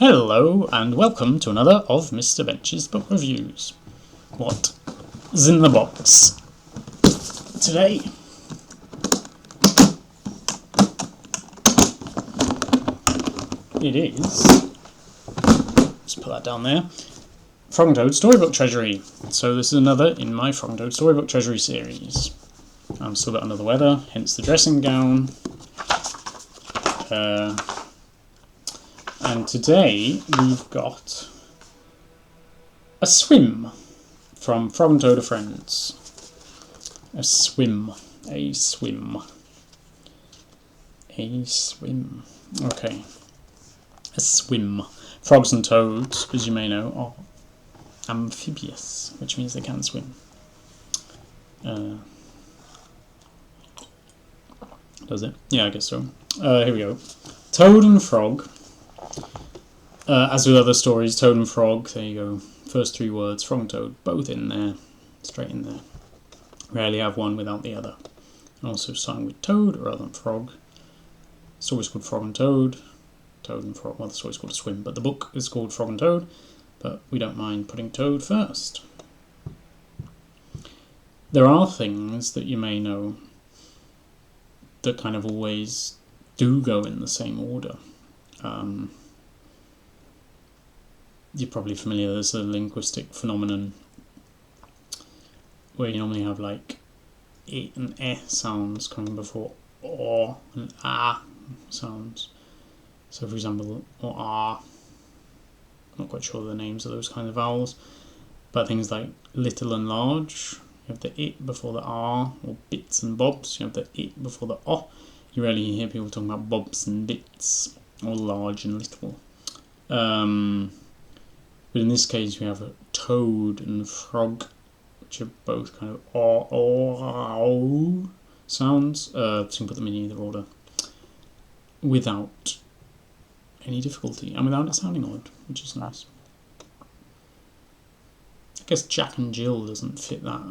Hello and welcome to another of Mr. Bench's book reviews. What's in the box today? It is, let's put that down there, Frog and Toad Storybook Treasury. So this is another in my Frog and Toad Storybook Treasury series. I'm still a bit under the weather, hence the dressing gown. And today we've got a swim from Frog and Toad are Friends. A swim. Okay. A swim. Frogs and toads, as you may know, are amphibious, which means they can swim. Does it? Yeah, I guess so. Here we go. Toad and Frog. As with other stories, Toad and Frog, there you go. First three words, Frog and Toad, both in there. Straight in there. Rarely have one without the other. And also starting with Toad rather than Frog. The story's called Frog and Toad. Toad and Frog, well, the story's called A Swim, but the book is called Frog and Toad. But we don't mind putting Toad first. There are things that you may know that kind of always do go in the same order. You're probably familiar, there's a linguistic phenomenon where you normally have like I and E sounds coming before O and A sounds. So for example, or R, I'm not quite sure the names of those kinds of vowels, but things like little and large, you have the I before the R, or bits and bobs, you have the I before the O. You rarely hear people talking about bobs and bits, or large and little. But in this case we have a toad and frog, which are both kind of O sounds, so you can put them in either order without any difficulty, and without it sounding odd, which is nice. I guess Jack and Jill doesn't fit that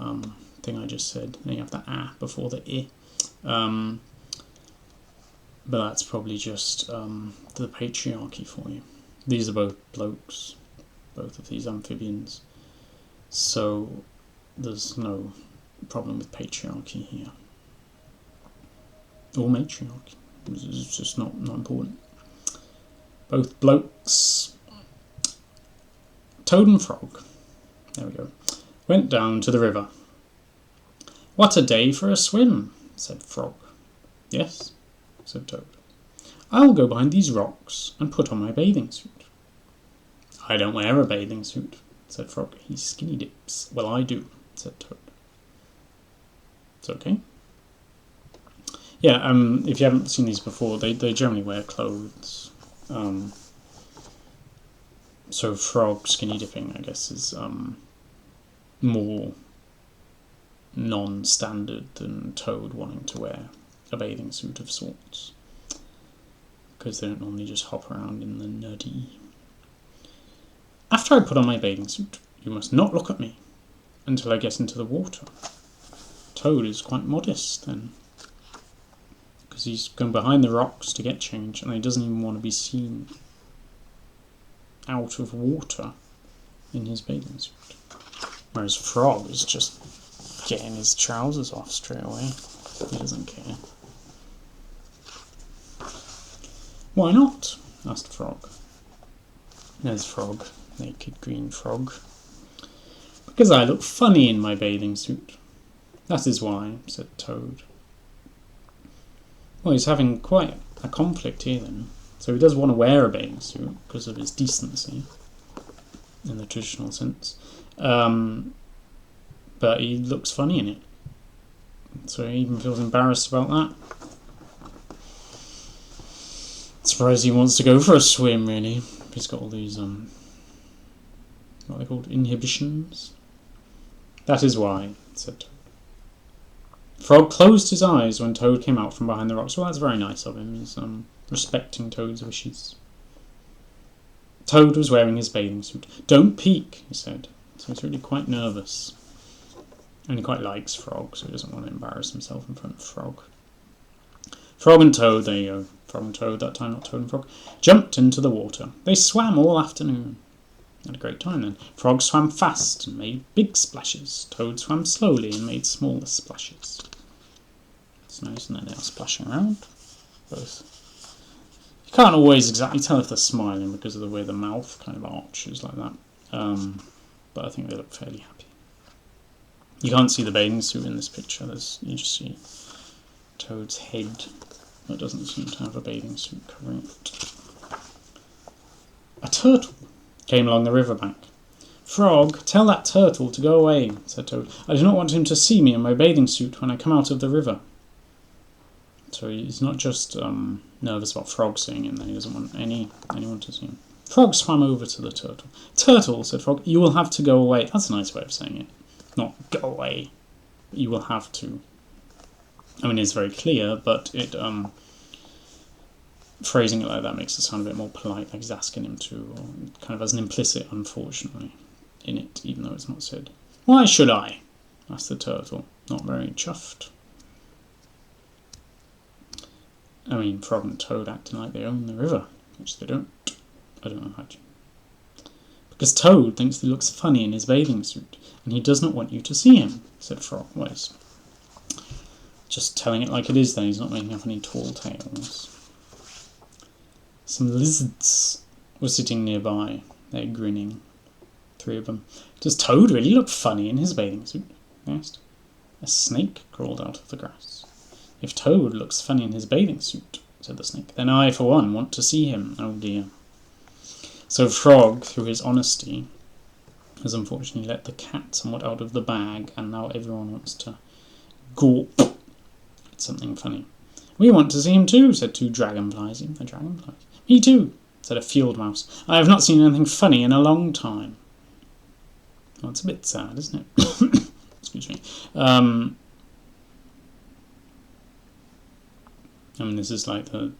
thing I just said. Then you have the A before the I. But that's probably just the patriarchy for you. These are both blokes, both of these amphibians. So there's no problem with patriarchy here. Or matriarchy. It's just not important. Both blokes. Toad and Frog, there we go, went down to the river. "What a day for a swim," said Frog. "Yes," said Toad. "I'll go behind these rocks and put on my bathing suit." "I don't wear a bathing suit," said Frog. "He skinny dips." "Well, I do," said Toad. It's okay. Yeah, if you haven't seen these before, they generally wear clothes. So Frog skinny dipping, I guess, is more non-standard than Toad wanting to wear a bathing suit of sorts, because they don't normally just hop around in the nuddy. "After I put on my bathing suit, you must not look at me until I get into the water." Toad is quite modest then, because he's going behind the rocks to get change, and he doesn't even want to be seen out of water in his bathing suit. Whereas Frog is just getting his trousers off straight away. He doesn't care. "Why not?" asked Frog. There's Frog, naked green Frog. "Because I look funny in my bathing suit. That is why," said Toad. Well, he's having quite a conflict here then. So he does want to wear a bathing suit because of his decency, in the traditional sense. But he looks funny in it. So he even feels embarrassed about that. Surprised he wants to go for a swim, really. He's got all these, what are they called? Inhibitions? "That is why," said Toad. Frog closed his eyes when Toad came out from behind the rocks. Well, that's very nice of him. He's respecting Toad's wishes. Toad was wearing his bathing suit. "Don't peek," he said. So he's really quite nervous. And he quite likes Frog, so he doesn't want to embarrass himself in front of Frog. Frog and Toad, there you go. Frog and Toad, that time not Toad and Frog, jumped into the water. They swam all afternoon. Had a great time then. Frog swam fast and made big splashes. Toad swam slowly and made smaller splashes. It's nice, and then they are splashing around. Both. You can't always exactly tell if they're smiling because of the way the mouth kind of arches like that. But I think they look fairly happy. You can't see the bathing suit in this picture. You just see Toad's head. That doesn't seem to have a bathing suit covering it. A turtle came along the riverbank. Frog, tell that turtle to go away, said Toad. I do not want him to see me in my bathing suit when I come out of the river. So he's not just nervous about Frog seeing him, he doesn't want anyone to see him. Frog swam over to the turtle. Turtle, said Frog, you will have to go away. That's a nice way of saying it. Not go away. You will have to. I mean, it's very clear, but it phrasing it like that makes it sound a bit more polite, like he's asking him to, or kind of as an implicit, unfortunately, in it, even though it's not said. Why should I? Asked the turtle, not very chuffed. I mean, Frog and Toad acting like they own the river, which they don't. I don't know how to. Because Toad thinks he looks funny in his bathing suit, and he does not want you to see him, said Frog. Well, he's just telling it like it is then, he's not making up any tall tales. Some lizards were sitting nearby. They're grinning. 3 of them. Does Toad really look funny in his bathing suit? They asked. A snake crawled out of the grass. If Toad looks funny in his bathing suit, said the snake, then I, for one, want to see him. Oh dear. So Frog, through his honesty, has unfortunately let the cat somewhat out of the bag, and now everyone wants to gawp at something funny. We want to see him too, said 2 dragonflies. Even the dragonflies. Me too, said a field mouse. I have not seen anything funny in a long time. Well, it's a bit sad, isn't it? Excuse me. I mean, this is like the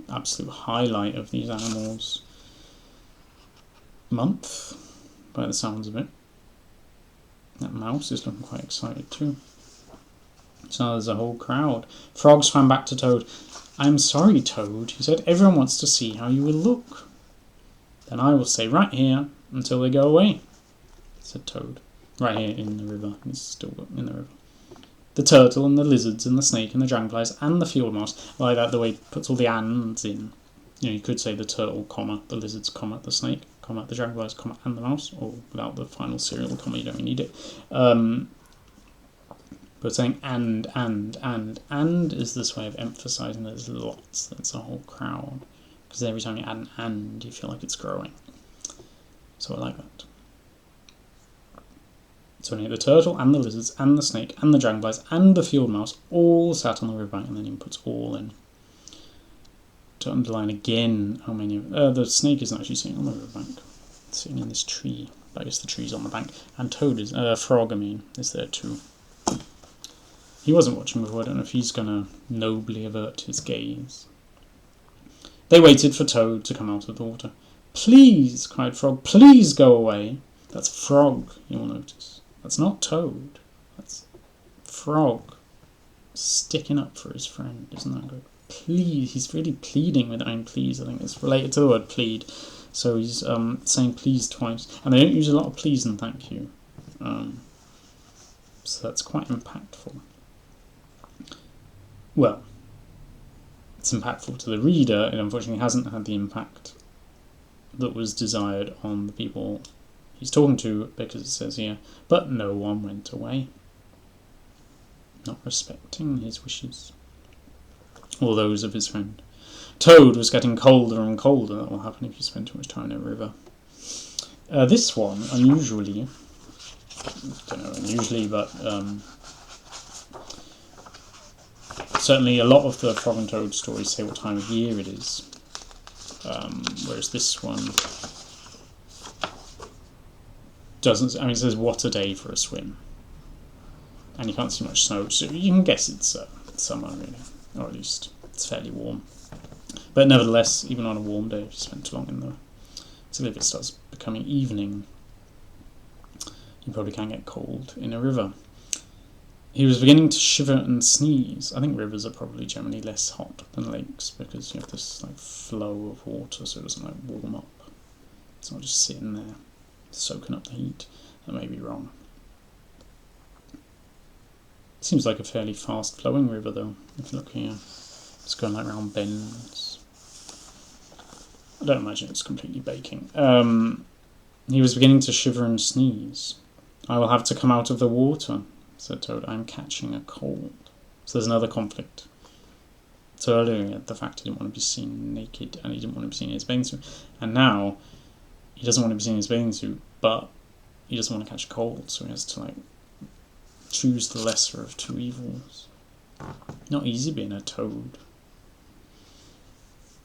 absolute highlight of these animals' month, by the sounds of it. That mouse is looking quite excited too. So there's a whole crowd. Frog swam back to Toad. I'm sorry, Toad, he said. Everyone wants to see how you will look. Then I will stay right here until they go away, said Toad. Right here in the river. He's still in the river. The turtle and the lizards and the snake and the dragonflies and the field mouse. I like that the way it puts all the ands in. You know, you could say the turtle, comma, the lizards, comma, the snake, comma, the dragonflies, comma, and the mouse, or without the final serial comma, you don't really need it. But saying and is this way of emphasising there's lots, there's a whole crowd. Because every time you add an and, you feel like it's growing. So I like that. So the turtle and the lizards and the snake and the dragonflies and the field mouse all sat on the riverbank, and then he puts all in. To underline again how many the snake isn't actually sitting on the riverbank. It's sitting in this tree. But I guess the tree's on the bank. And Frog, is there too. He wasn't watching before. I don't know if he's going to nobly avert his gaze. They waited for Toad to come out of the water. Please, cried Frog, please go away. That's Frog, you will notice. That's not Toad. That's Frog sticking up for his friend. Isn't that good? Please. He's really pleading with I'm please. I think it's related to the word plead. So he's saying please twice. And they don't use a lot of please and thank you. So that's quite impactful. Well, it's impactful to the reader. It unfortunately hasn't had the impact that was desired on the people he's talking to, because it says here, but no one went away. Not respecting his wishes. Or those of his friend. Toad was getting colder and colder. That will happen if you spend too much time in a river. This one, unusually, I don't know unusually, but certainly a lot of the Frog and Toad stories say what time of year it is. Whereas this one doesn't. I mean, it says what a day for a swim, and you can't see much snow, so you can guess it's summer, really, or at least it's fairly warm. But nevertheless, even on a warm day, if you spend too long in the, so if it starts becoming evening, you probably can get cold in a river. He was beginning to shiver and sneeze. I think rivers are probably generally less hot than lakes because you have this like flow of water, so it doesn't like warm up. It's not just sitting there soaking up the heat. That may be wrong. Seems like a fairly fast flowing river though. If you look here, it's going like around bends. I don't imagine it's completely baking. He was beginning to shiver and sneeze. I will have to come out of the water, said Toad. I am catching a cold. So there's another conflict. So earlier he had the fact he didn't want to be seen naked and he didn't want to be seen in his bathing suit. And now he doesn't want to be seen in his bathing suit, but he doesn't want to catch a cold, so he has to like choose the lesser of two evils. Not easy being a toad.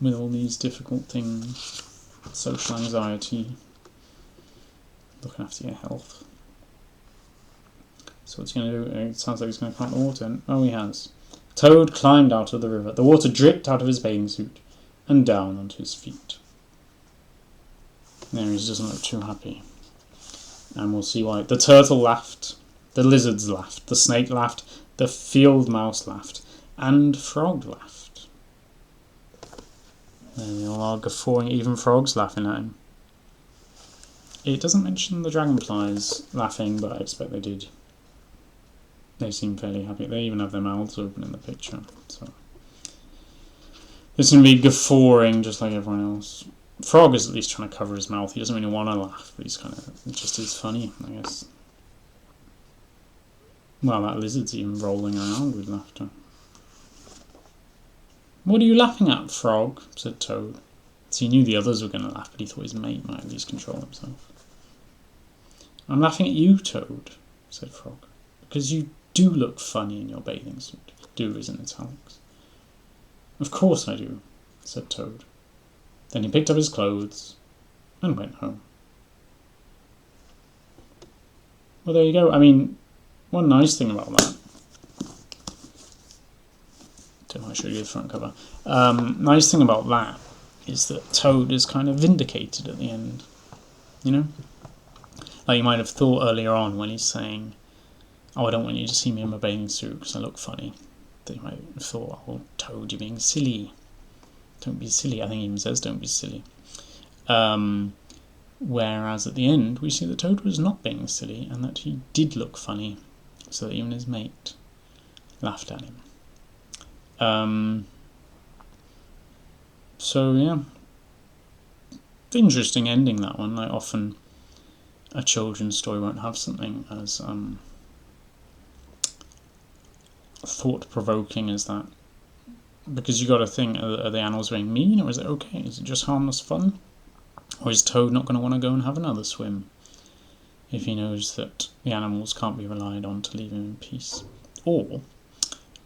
With all these difficult things. Social anxiety. Looking after your health. So what's he going to do? It sounds like he's going to climb the water. And, oh, he has. Toad climbed out of the river. The water dripped out of his bathing suit and down onto his feet. There, he doesn't look too happy. And we'll see why. The turtle laughed. The lizards laughed. The snake laughed. The field mouse laughed. And frog laughed. There they all are guffawing. Even frogs laughing at him. It doesn't mention the dragonflies laughing, but I expect they did. They seem fairly happy. They even have their mouths open in the picture. So there's going to be guffawing just like everyone else. Frog is at least trying to cover his mouth. He doesn't really want to laugh, but he's kind of, it just is funny, I guess. Well, that lizard's even rolling around with laughter. What are you laughing at, Frog? Said Toad. So he knew the others were going to laugh, but he thought his mate might at least control himself. I'm laughing at you, Toad, said Frog, because you do look funny in your bathing suit. Do is in italics. Of course I do, said Toad. Then he picked up his clothes and went home. Well, there you go. I mean, one nice thing about that. Don't know, I showed you the front cover. Nice thing about that is that Toad is kind of vindicated at the end. You know? Like you might have thought earlier on when he's saying, oh, I don't want you to see me in my bathing suit because I look funny. That you might have thought, oh, Toad, you're being silly. Don't be silly. I think he even says don't be silly. Whereas at the end we see that Toad was not being silly and that he did look funny, so that even his mate laughed at him. So yeah, interesting ending, that one. Like often a children's story won't have something as thought-provoking as that. Because you got to think, are the animals being mean, or is it okay? Is it just harmless fun? Or is Toad not going to want to go and have another swim if he knows that the animals can't be relied on to leave him in peace? Or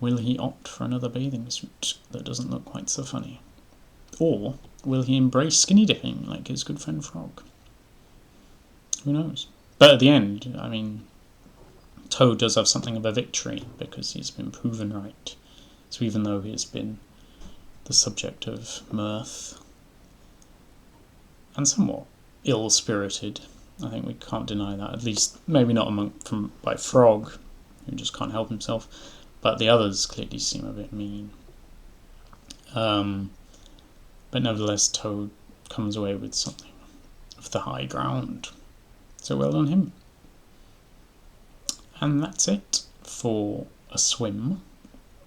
will he opt for another bathing suit that doesn't look quite so funny? Or will he embrace skinny dipping like his good friend Frog? Who knows? But at the end, I mean, Toad does have something of a victory because he's been proven right. So even though he has been the subject of mirth and somewhat ill-spirited, I think we can't deny that. At least maybe not by Frog, who just can't help himself, but the others clearly seem a bit mean. But nevertheless, Toad comes away with something of the high ground. So well done him. And that's it for a swim.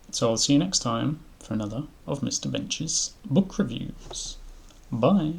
So I'll see you next time for another of Mr. Bench's book reviews. Bye.